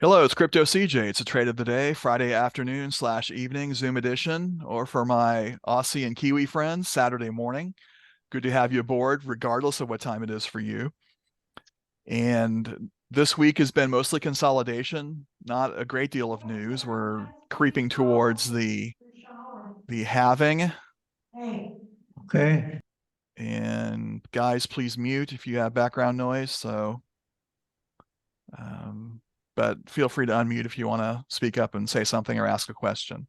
Hello, it's Crypto CJ. It's a trade of the day, Friday afternoon slash evening, Zoom edition, or for my Aussie and Kiwi friends, Saturday morning. Good to have you aboard, regardless of what time it is for you. And this week has been mostly consolidation, not a great deal of news. We're creeping towards the halving. Okay. And guys, please mute if you have background noise. Um, but feel free to unmute if you want to speak up and say something or ask a question.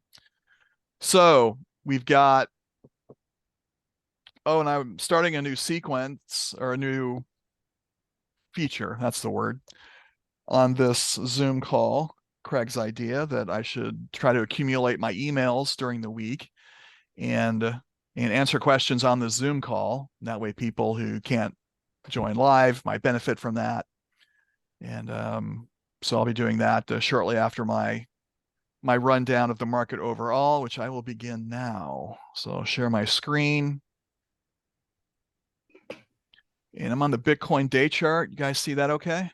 So we've got, and I'm starting a new sequence or a new feature, that's the word, on this Zoom call. Craig's idea that I should try to accumulate my emails during the week and answer questions on the Zoom call. That way people who can't join live might benefit from that. And so I'll be doing that shortly after my rundown of the market overall, which I will begin now. So I'll share my screen. And I'm on the Bitcoin day chart. You guys see that okay?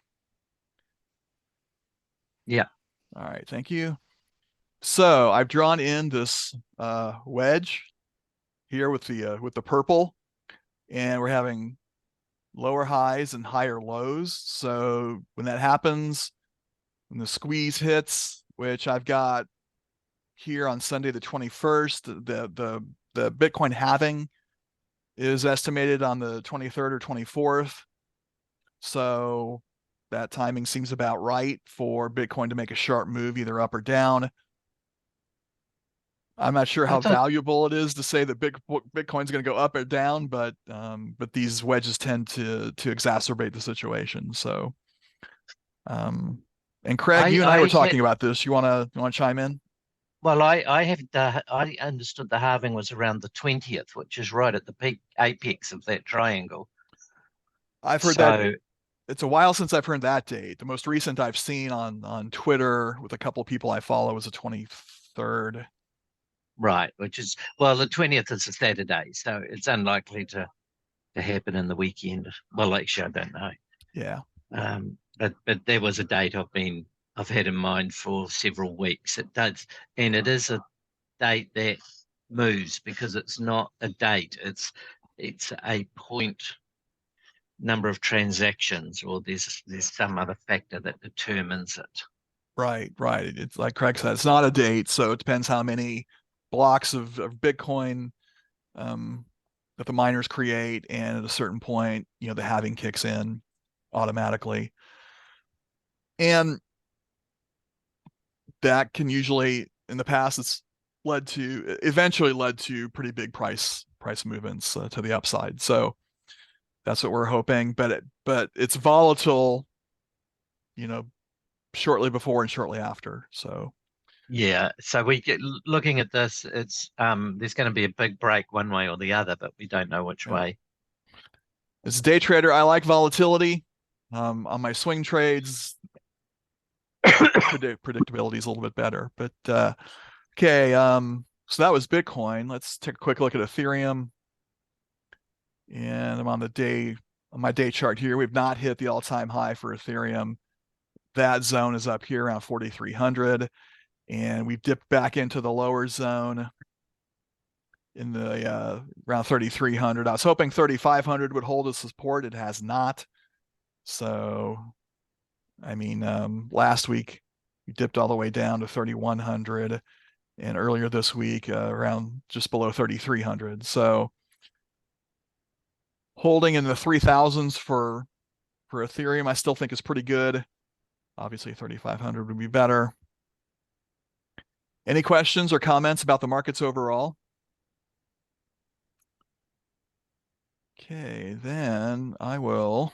Yeah. All right, thank you. So I've drawn in this wedge here with the purple, and we're having lower highs and higher lows. So when that happens, when the squeeze hits, which I've got here on Sunday the 21st, the Bitcoin halving is estimated on the 23rd or 24th. So that timing seems about right for Bitcoin to make a sharp move, either up or down. I'm not sure I how thought valuable it is to say that Bitcoin's going to go up or down, but these wedges tend to exacerbate the situation. So, and Craig, you and I were talking about this. You want to chime in? I understood the halving was around the 20th, which is right at the peak apex of that triangle. I've heard that So it's a while since I've heard that date. The most recent I've seen on Twitter with a couple of people I follow was the 23rd. right, which is the 20th is a Saturday, so it's unlikely to happen in the weekend. Well, actually, I don't know. Yeah. But there was a date I've had in mind for several weeks. It does, and it is a date that moves because it's not a date. It's a point number of transactions, or there's some other factor that determines it. Right. It's like Craig said, it's not a date, so it depends how many blocks of Bitcoin that the miners create, and at a certain point, the halving kicks in automatically, and that can usually, in the past, it's eventually led to pretty big price movements to the upside. So that's what we're hoping, but it's volatile, you know, shortly before and shortly after. So Yeah, so looking at this, it's there's going to be a big break one way or the other, but we don't know which yeah. way. As a day trader, I like volatility. On my swing trades, predictability is a little bit better. But okay, so that was Bitcoin. Let's take a quick look at Ethereum. And I'm on my day chart here. We've not hit the all-time high for Ethereum. That zone is up here around 4,300, and we've dipped back into the lower zone in the around 3,300. I was hoping 3,500 would hold as support. It has not. So, I mean, last week we dipped all the way down to 3,100, and earlier this week around just below 3,300. So, holding in the 3,000s for Ethereum, I still think is pretty good. Obviously, 3,500 would be better. Any questions or comments about the markets overall? Okay, then I will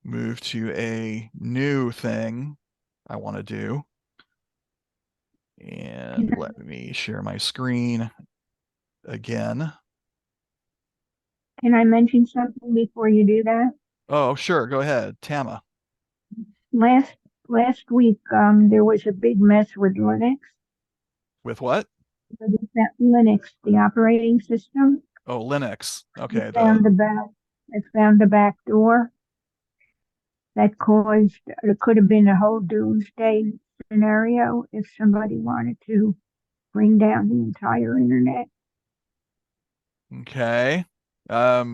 move to a new thing I want to do. And let me share my screen again. Can I mention something before you do that? Oh, sure. Go ahead, Tama. Last week, there was a big mess with Linux. With what? That Linux, the operating system. Oh, Linux. Okay. I found the back door. that caused, it could have been a whole doomsday scenario if somebody wanted to bring down the entire internet. Okay. That's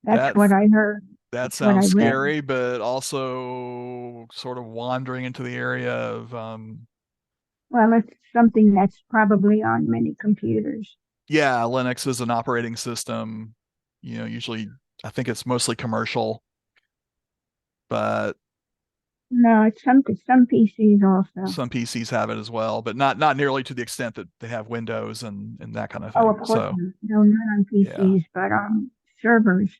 That what I heard. that That's what I sounds read. scary, but also sort of wandering into the area of Well, it's something that's probably on many computers. yeah, Linux is an operating system. Usually I think it's mostly commercial, but No, it's some PCs also. some PCs have it as well, but not nearly to the extent that they have Windows and that kind of Oh, thing. of course So not. No, not on yeah, PCs, but on servers.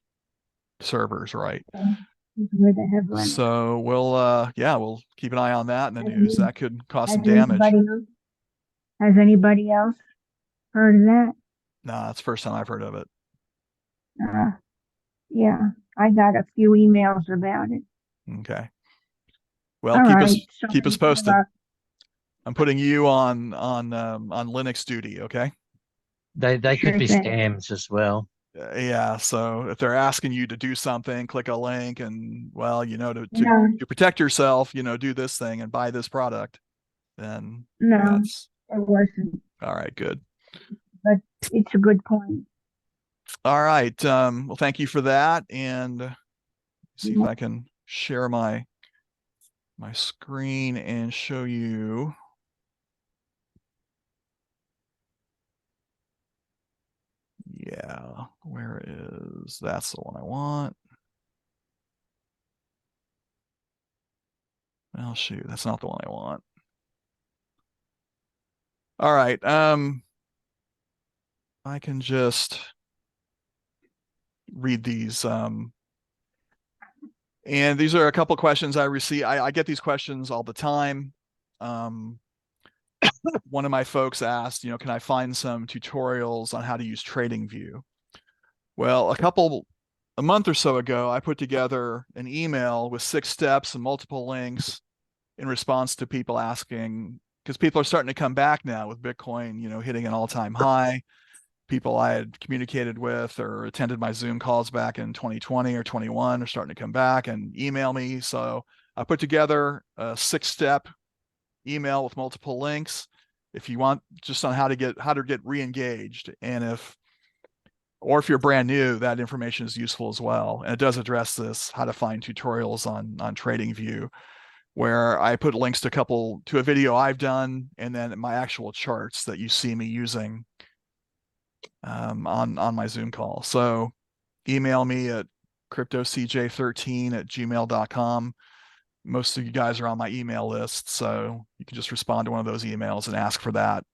servers, right? Is where they have Linux. So we'll keep an eye on that in the Has, news. any, That could cause has some damage. anybody else? Has anybody else heard of that? Nah, that's the first time I've heard of it. Uh, yeah, I got a few emails about it. Okay. Well, All keep right, us keep us sorry to posted. interrupt. I'm putting you on Linux duty, okay? They could Sure be thing. scams as well. Yeah, so if they're asking you to do something, click a link and well, No, to protect yourself, do this thing and buy this product, then no, that's it wasn't. all right, good. But it's a good point. All right. Well, thank you for that. And see if I can share my screen and show you. Yeah, where is that's the one I want. Well, shoot, that's not the one I want. All right. I can just read these. And these are a couple questions I receive. I get these questions all the time. Um, one of my folks asked, can I find some tutorials on how to use TradingView? Well, a month or so ago, I put together an email with 6 steps and multiple links in response to people asking, because people are starting to come back now with Bitcoin, hitting an all-time high. People I had communicated with or attended my Zoom calls back in 2020 or 21 are starting to come back and email me. So I put together a 6-step email with multiple links if you want, just on how to get re-engaged. And if you're brand new, that information is useful as well. And it does address this, how to find tutorials on TradingView, where I put links to a video I've done and then my actual charts that you see me using on my Zoom call. So email me at cryptocj13@gmail.com. Most of you guys are on my email list, so you can just respond to one of those emails and ask for that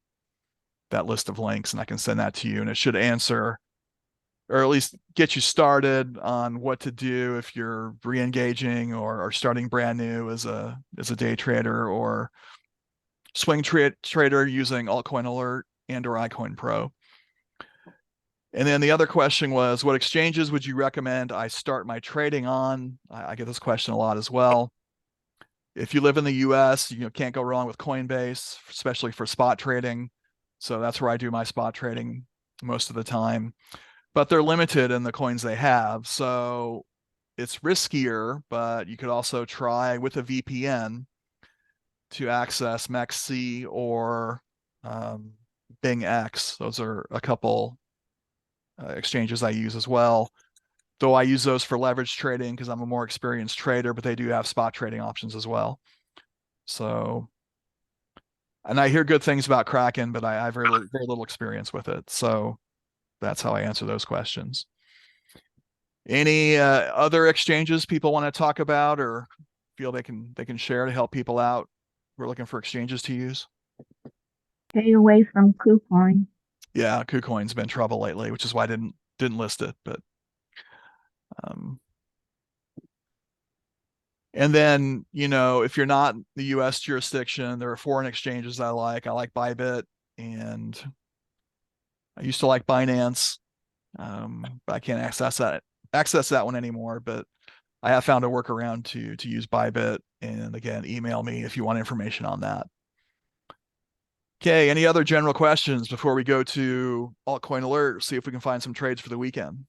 list of links, and I can send that to you. And it should answer, or at least get you started on what to do if you're re-engaging or starting brand new as a day trader or swing trader using Altcoin Alert and or iCoin Pro. And then the other question was, what exchanges would you recommend I start my trading on? I get this question a lot as well. If you live in the US, you can't go wrong with Coinbase, especially for spot trading. So that's where I do my spot trading most of the time. But they're limited in the coins they have. So it's riskier, but you could also try with a VPN to access MEXC or BingX. Those are a couple exchanges I use as well. Though I use those for leverage trading because I'm a more experienced trader, but they do have spot trading options as well. So, and I hear good things about Kraken, but I have very little experience with it. So that's how I answer those questions. Any other exchanges people want to talk about or feel they can share to help people out who are looking for exchanges to use? Stay away from KuCoin. Yeah, KuCoin's been trouble lately, which is why I didn't list it. But um, and then if you're not in the U.S. jurisdiction, there are foreign exchanges I like. I like Bybit, and I used to like Binance, but I can't access that one anymore. But I have found a workaround to use Bybit. And again, email me if you want information on that. Okay, any other general questions before we go to Altcoin Alert? See if we can find some trades for the weekend.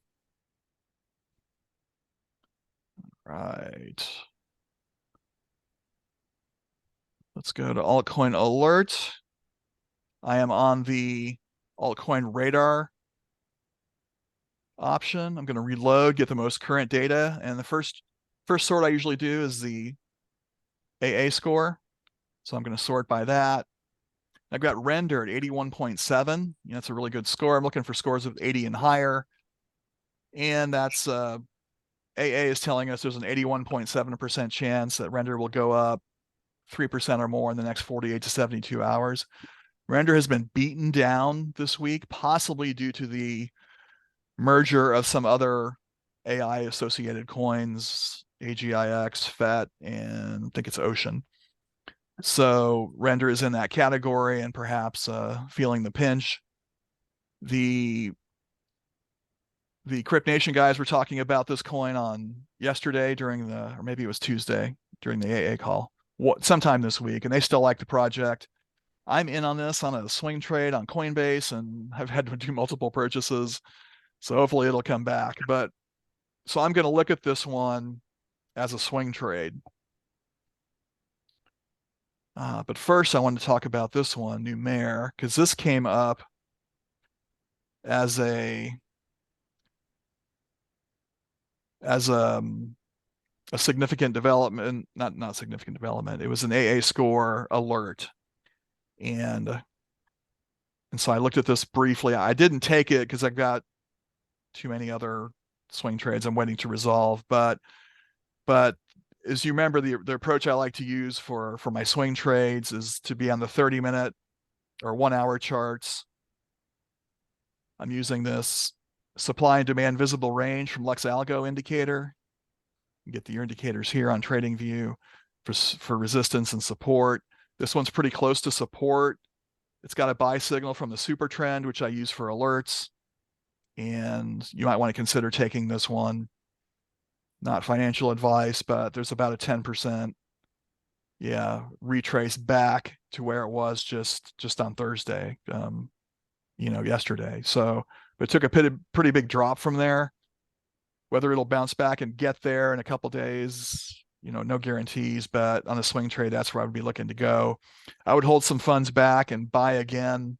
Right. Let's go to Altcoin Alert. I am on the altcoin radar option. I'm going to reload, get the most current data. And the first sort I usually do is the AA score. So I'm going to sort by that. I've got render at 81.7. That's a really good score. I'm looking for scores of 80 and higher. And that's AA is telling us there's an 81.7% chance that render will go up 3% or more in the next 48 to 72 hours. Render has been beaten down this week, possibly due to the merger of some other AI associated coins, AGIX, FET, and I think it's Ocean. So Render is in that category and perhaps feeling the pinch. The CryptNation guys were talking about this coin on yesterday during or maybe it was Tuesday during the AA call, sometime this week, and they still like the project. I'm in on this on a swing trade on Coinbase, and I've had to do multiple purchases. So hopefully it'll come back. So I'm going to look at this one as a swing trade. But first I want to talk about this one, Numair, because this came up as a significant development, not significant development. It was an AA score alert. And so I looked at this briefly. I didn't take it because I've got too many other swing trades I'm waiting to resolve. But as you remember, the approach I like to use for my swing trades is to be on the 30-minute or 1 hour charts. I'm using this supply and demand visible range from Lux Algo indicator. You get the indicators here on TradingView for resistance and support. This one's pretty close to support. It's got a buy signal from the super trend, which I use for alerts. And you might want to consider taking this one. Not financial advice, but there's about a 10% retrace back to where it was just on Thursday, yesterday. So it took a pretty big drop from there. Whether it'll bounce back and get there in a couple days, no guarantees, but on a swing trade, that's where I would be looking to go. I would hold some funds back and buy again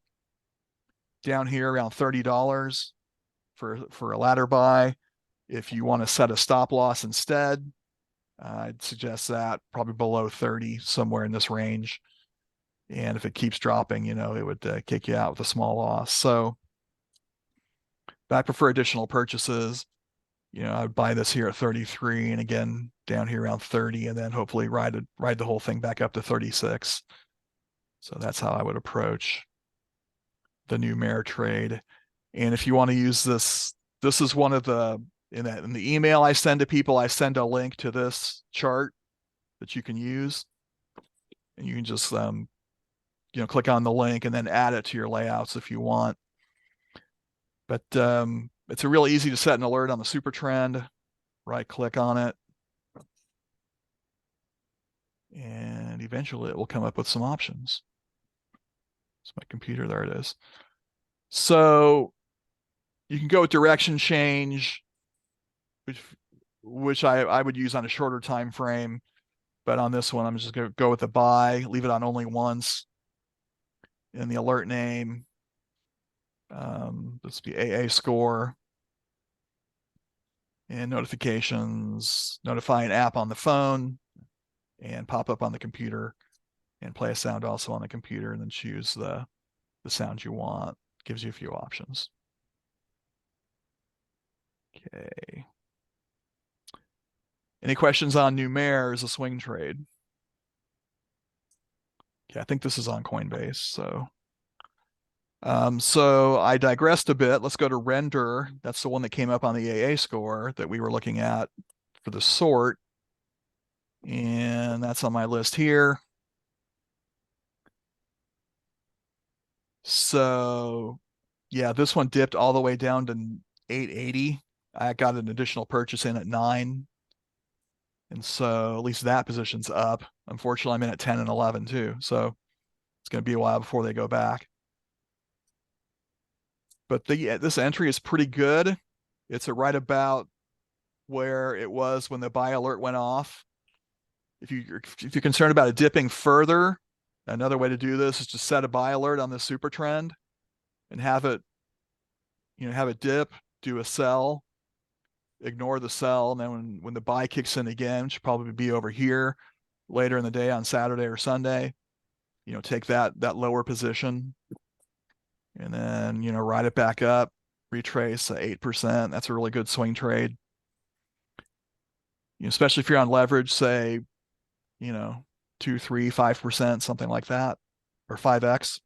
down here around $30 for a ladder buy. If you want to set a stop loss instead, I'd suggest that probably below 30, somewhere in this range. And if it keeps dropping, it would kick you out with a small loss. So I prefer additional purchases. I'd buy this here at 33 and again down here around 30, and then hopefully ride the whole thing back up to 36. So that's how I would approach the Numair trade. And if you want to use this is one of the in the email I send to people, I send a link to this chart that you can use, and you can just click on the link and then add it to your layouts if you want. But it's a real easy to set an alert on the super trend. Right click on it, and eventually it will come up with some options. It's my computer, there it is. So you can go with direction change, which I would use on a shorter time frame, but on this one I'm just going to go with the buy, leave it on only once. In the alert name, this would be AA score, and notifications, notify an app on the phone and pop up on the computer, and play a sound also on the computer, and then choose the sound you want. Gives you a few options. Okay. Any questions on Numair as a swing trade? Okay, I think this is on Coinbase. So I digressed a bit. Let's go to render. That's the one that came up on the AA score that we were looking at for the sort. And that's on my list here. So yeah, this one dipped all the way down to 880. I got an additional purchase in at 9. And so at least that position's up. Unfortunately, I'm in at 10 and 11 too. So it's going to be a while before they go back. But this entry is pretty good. It's at right about where it was when the buy alert went off. If you're concerned about it dipping further, another way to do this is to set a buy alert on the super trend and have it, have it dip, do a sell, ignore the sell, and then when the buy kicks in again, it should probably be over here later in the day on Saturday or Sunday. Take that lower position, and then ride it back up, retrace 8%. That's a really good swing trade. Especially if you're on leverage, say 2, 3, 5%, something like that, or 5x.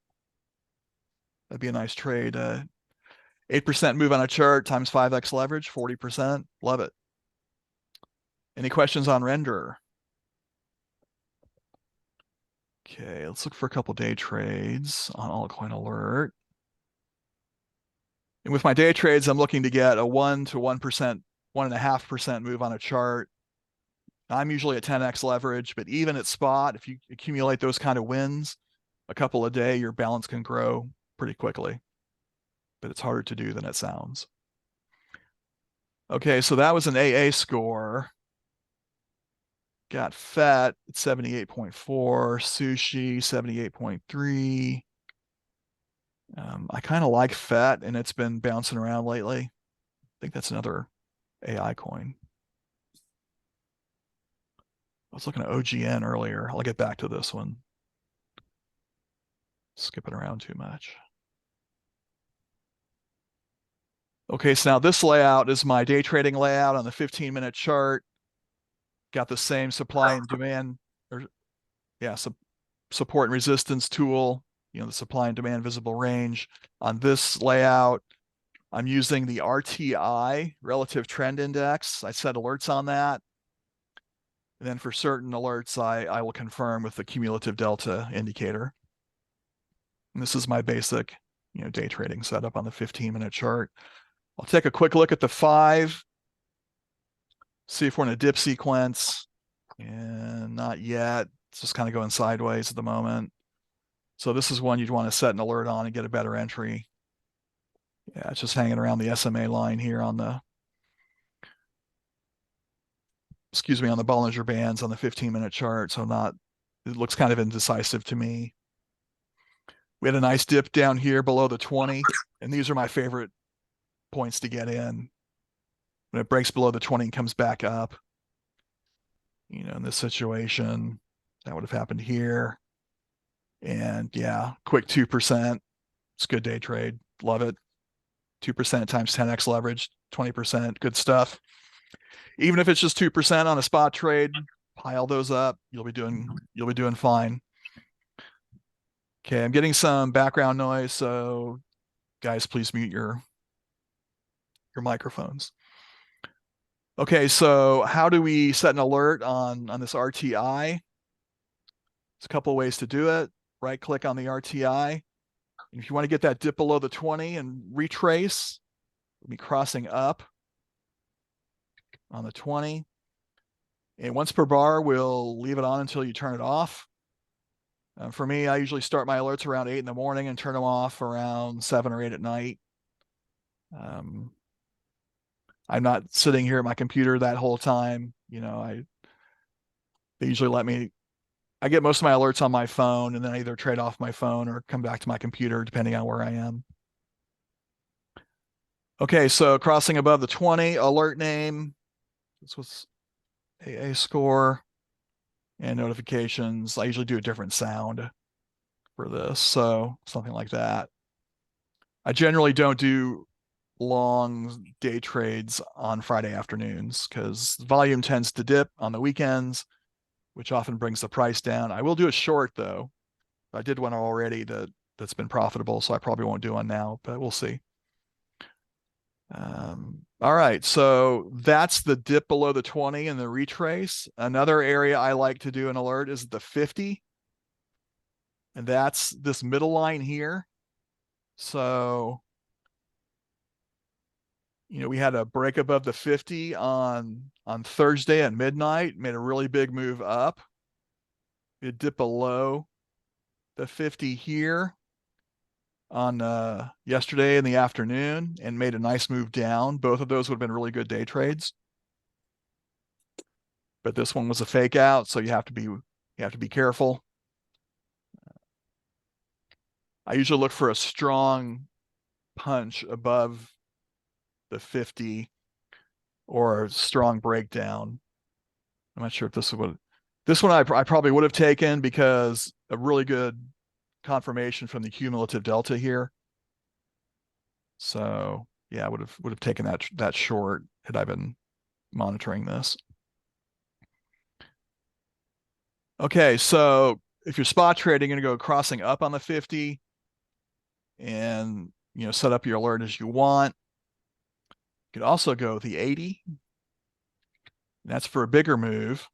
That'd be a nice trade. 8% move on a chart times 5x leverage, 40%. Love it. Any questions on render? Okay, let's look for a couple day trades on Altcoin Alert. And with my day trades, I'm looking to get a 1 to 1%, 1.5% move on a chart. I'm usually at 10x leverage, but even at spot, if you accumulate those kind of wins, a couple a day, your balance can grow pretty quickly. But it's harder to do than it sounds. Okay, so that was an AA score. Got FET at 78.4, Sushi 78.3. I kind of like FET, and it's been bouncing around lately. I think that's another AI coin. I was looking at OGN earlier. I'll get back to this one. Skipping around too much. Okay, so now this layout is my day trading layout on the 15-minute chart. Got the same supply and demand, support and resistance tool, the supply and demand visible range. On this layout, I'm using the RTI, Relative Trend Index. I set alerts on that. And then for certain alerts, I will confirm with the Cumulative Delta indicator. And this is my basic, day trading setup on the 15-minute chart. I'll take a quick look at the 5, see if we're in a dip sequence, and not yet. It's just kind of going sideways at the moment. So this is one you'd want to set an alert on and get a better entry. Yeah, it's just hanging around the SMA line here on the, on the Bollinger Bands on the 15-minute chart. So it looks kind of indecisive to me. We had a nice dip down here below the 20, and these are my favorite points to get in. When it breaks below the 20 and comes back up, in this situation, that would have happened here. And yeah, quick 2%. It's a good day trade. Love it. 2% times 10x leverage, 20%. Good stuff. Even if it's just 2% on a spot trade, pile those up. You'll be doing fine. Okay, I'm getting some background noise, so guys, please mute your microphones. Okay, so how do we set an alert on this RTI? There's a couple of ways to do it. Right click on the RTI. And if you want to get that dip below the 20 and retrace, we'll be crossing up on the 20. And once per bar, we'll leave it on until you turn it off. For me, I usually start my alerts around 8 in the morning and turn them off around 7 or 8 at night. I'm not sitting here at my computer that whole time. They usually let me, I get most of my alerts on my phone, and then I either trade off my phone or come back to my computer, depending on where I am. Okay, so crossing above the 20, alert name. This was AA score and notifications. I usually do a different sound for this, so something like that. I generally don't do long day trades on Friday afternoons because volume tends to dip on the weekends, which often brings the price down. I will do a short though. I did one already that's been profitable, so I probably won't do one now, but we'll see. All right, so that's the dip below the 20 and the retrace. Another area I like to do an alert is the 50, and that's this middle line here. So we had a break above the 50 on Thursday at midnight, made a really big move up. It dipped below the 50 here on yesterday in the afternoon and made a nice move down. Both of those would have been really good day trades. but this one was a fake out, so you have to be careful. I usually look for a strong punch above the 50 or a strong breakdown. I'm not sure if this one I probably would have taken because a really good confirmation from the cumulative delta here. So yeah, I would have taken that short had I been monitoring this. Okay, so if you're spot trading, you're gonna go crossing up on the 50 and set up your alert as you want. You could also go the 80. That's for a bigger move.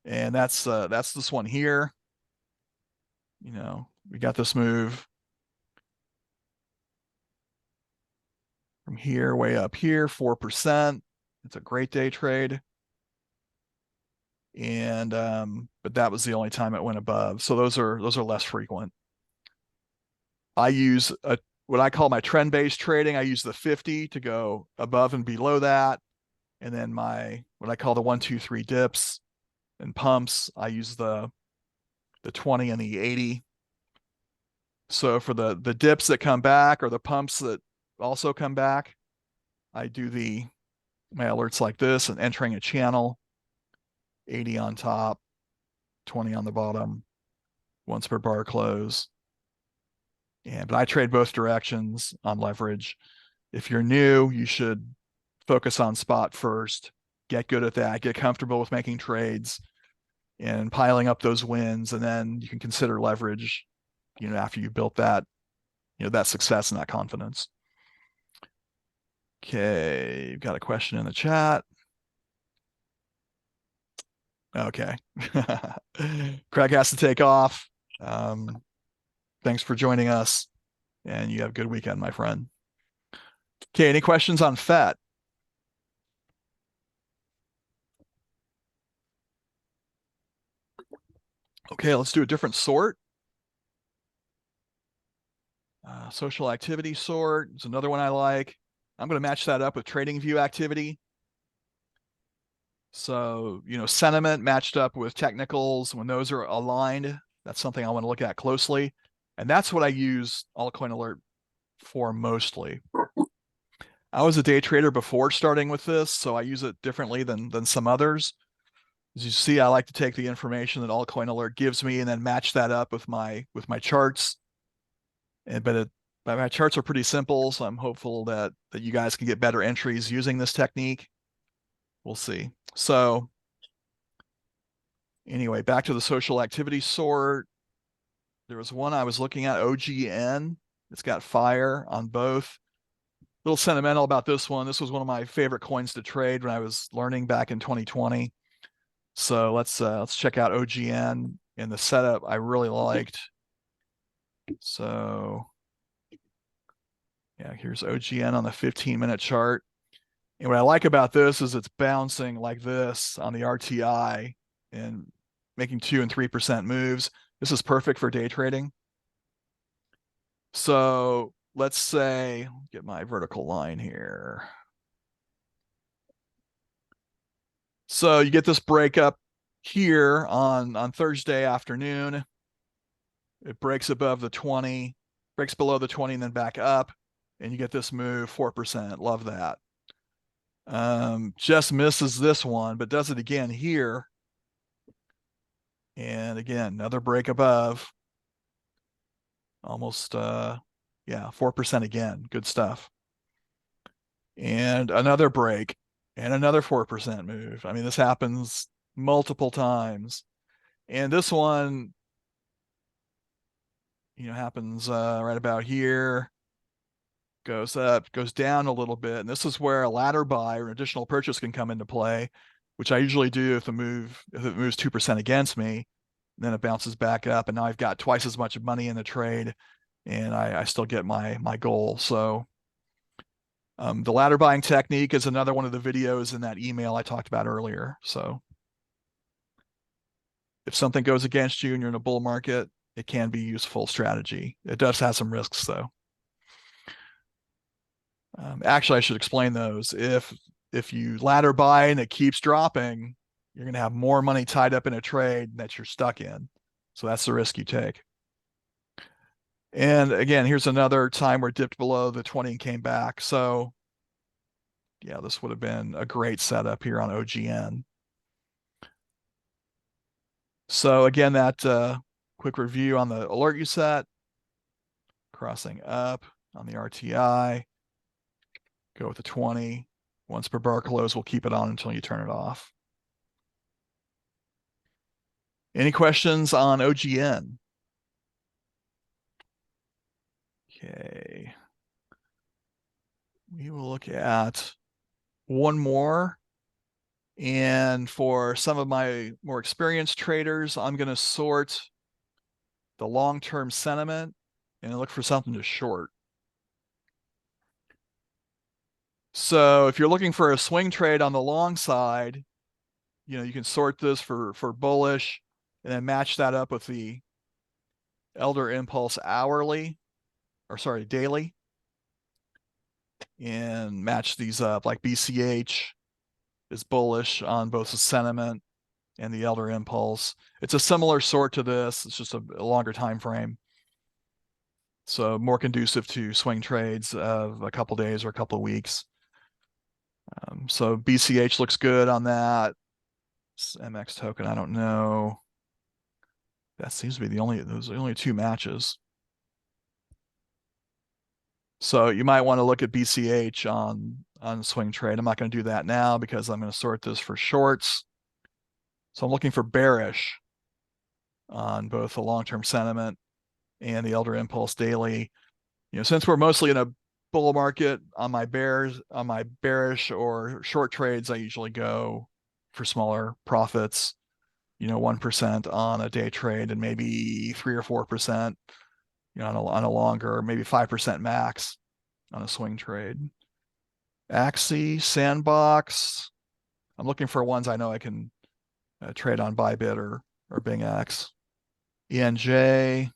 And that's this one here. We got this move from here way up here, 4%. It's a great day trade. And but that was the only time it went above. So those are less frequent. I use what I call my trend-based trading. I use the 50 to go above and below that. And then what I call the 1, 2, 3 dips and pumps, I use the 20 and the 80. So for the dips that come back or the pumps that also come back, I do my alerts like this and entering a channel, 80 on top, 20 on the bottom, once per bar close. But I trade both directions on leverage. If you're new, you should focus on spot first, get good at that, get comfortable with making trades and piling up those wins, and then you can consider leverage, after you built that, that success and that confidence. Okay, you've got a question in the chat. Okay. Craig has to take off. Thanks for joining us, and you have a good weekend, my friend. Okay, any questions on FET? Okay, let's do a different sort. Social activity sort is another one I like. I'm going to match that up with trading view activity. So, sentiment matched up with technicals, when those are aligned, that's something I want to look at closely. And that's what I use Altcoin Alert for mostly. I was a day trader before starting with this, so I use it differently than some others. As you see, I like to take the information that Altcoin Alert gives me and then match that up with my charts. But my charts are pretty simple, so I'm hopeful that you guys can get better entries using this technique. We'll see. So anyway, back to the social activity sort. There was one I was looking at, OGN. It's got fire on both. A little sentimental about this one. This was one of my favorite coins to trade when I was learning back in 2020. So let's check out OGN and the setup I really liked. So yeah, here's OGN on the 15-minute chart. And what I like about this is it's bouncing like this on the RTI and making 2 and 3% moves. This is perfect for day trading. So let's say, get my vertical line here. So you get this breakup here on Thursday afternoon. It breaks above the 20, breaks below the 20 and then back up. And you get this move, 4%. Love that. Just misses this one, but does it again here. And again, another break above. Almost, yeah, 4% again. Good stuff. And another break and another 4% move. I mean, this happens multiple times. And this one, happens right about here. Goes up, goes down a little bit. And this is where a ladder buy or additional purchase can come into play, which I usually do if it moves 2% against me. Then it bounces back up, and now I've got twice as much money in the trade, and I still get my goal. So the ladder buying technique is another one of the videos in that email I talked about earlier. So if something goes against you and you're in a bull market, it can be a useful strategy. It does have some risks though. Actually, I should explain those. If if you ladder buy and it keeps dropping, you're going to have more money tied up in a trade that you're stuck in. So that's the risk you take. And again, here's another time where it dipped below the 20 and came back. So yeah, this would have been a great setup here on OGN. So again, that quick review on the alert you set, crossing up on the RTI, go with the 20. Once per bar close, we'll keep it on until you turn it off. Any questions on OGN? Okay. We will look at one more. And for some of my more experienced traders, I'm going to sort the long-term sentiment and look for something to short. So if you're looking for a swing trade on the long side, you can sort this for bullish and then match that up with the Elder Impulse daily, and match these up. Like BCH is bullish on both the sentiment and the Elder Impulse. It's a similar sort to this. It's just a longer time frame. So more conducive to swing trades of a couple days or a couple of weeks. So BCH looks good on that. MX token, I don't know. That seems to be those are the only two matches. So you might want to look at BCH on swing trade. I'm not going to do that now because I'm going to sort this for shorts. So I'm looking for bearish on both the long-term sentiment and the Elder Impulse daily. Since we're mostly in a bull market, on my bearish or short trades, I usually go for smaller profits. 1% on a day trade and maybe 3 or 4%, on a longer, maybe 5% max on a swing trade. Axie, Sandbox. I'm looking for ones I know I can trade on Bybit or BingX. ENJ,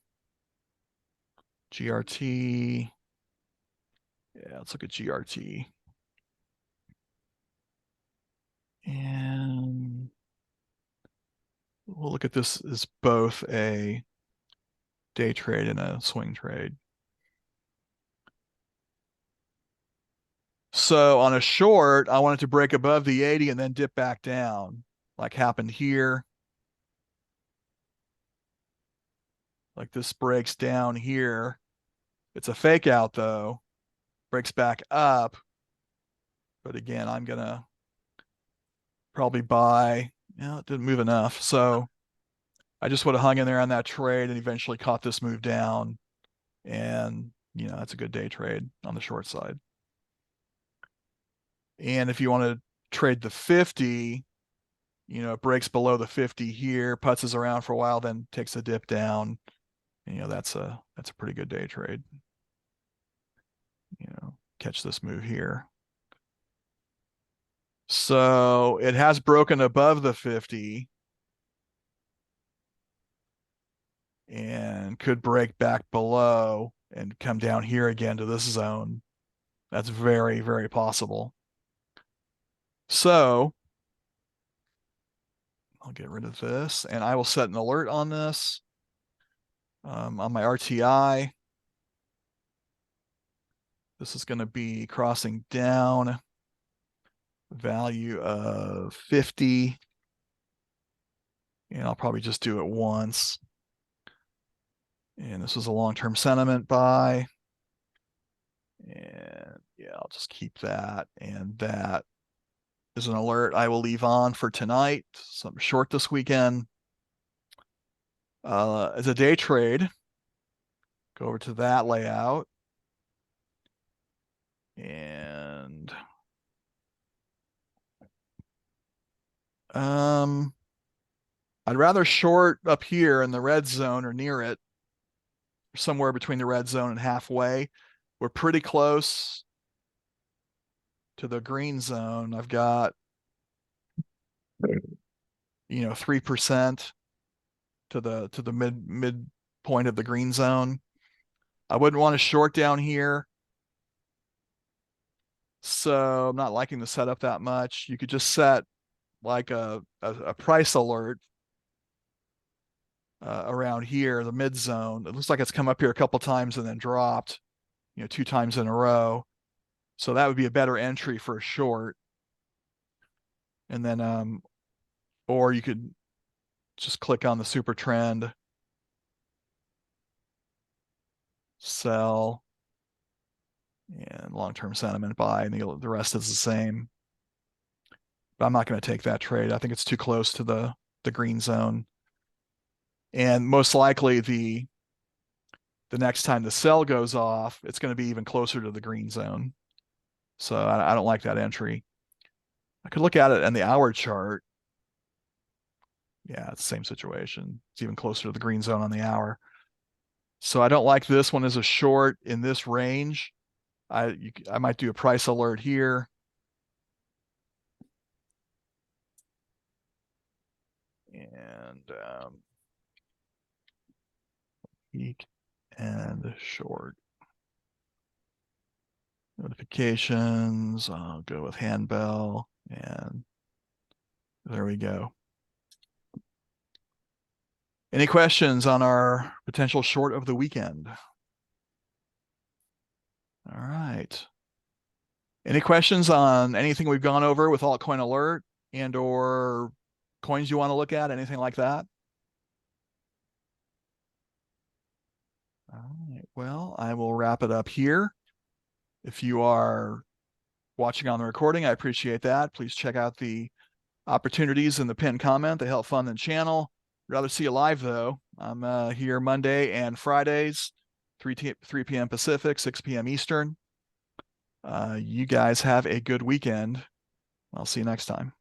GRT. Yeah, let's look at GRT. And we'll look at this as both a day trade and a swing trade. So on a short, I want it to break above the 80 and then dip back down, like happened here. Like this breaks down here. It's a fake out though, breaks back up. But again, I'm going to probably buy. It didn't move enough. So I just would have hung in there on that trade and eventually caught this move down. And, that's a good day trade on the short side. And if you want to trade the 50, it breaks below the 50 here, putzes around for a while, then takes a dip down. That's a pretty good day trade. Catch this move here. So it has broken above the 50 and could break back below and come down here again to this zone. That's very, very possible. So I'll get rid of this and I will set an alert on this on my RTI. This is going to be crossing down value of 50. And I'll probably just do it once. And this was a long-term sentiment buy. And yeah, I'll just keep that. And that is an alert I will leave on for tonight. So I'm short this weekend. As a day trade, go over to that layout. And I'd rather short up here in the red zone or near it, somewhere between the red zone and halfway. We're pretty close to the green zone. I've got 3% to the mid point of the green zone. I wouldn't want to short down here. So I'm not liking the setup that much. You could just set like a price alert around here, the mid zone. It looks like it's come up here a couple times and then dropped, 2 times in a row. So that would be a better entry for a short. And then, or you could just click on the super trend, sell, and long-term sentiment buy, and the rest is the same. But I'm not going to take that trade. I think it's too close to the green zone. And most likely the next time the sell goes off, it's going to be even closer to the green zone. So I don't like that entry. I could look at it in the hour chart. Yeah, it's the same situation. It's even closer to the green zone on the hour. So I don't like this one as a short in this range. I might do a price alert here. And peak and short. Notifications, I'll go with handbell, and there we go. Any questions on our potential short of the weekend? All right. Any questions on anything we've gone over with Altcoin Alert and or coins you want to look at, anything like that? All right. Well, I will wrap it up here. If you are watching on the recording, I appreciate that. Please check out the opportunities in the pinned comment. They help fund the channel. Rather see you live though. I'm here Monday and Fridays, 3 p.m. Pacific, 6 p.m. Eastern. You guys have a good weekend. I'll see you next time.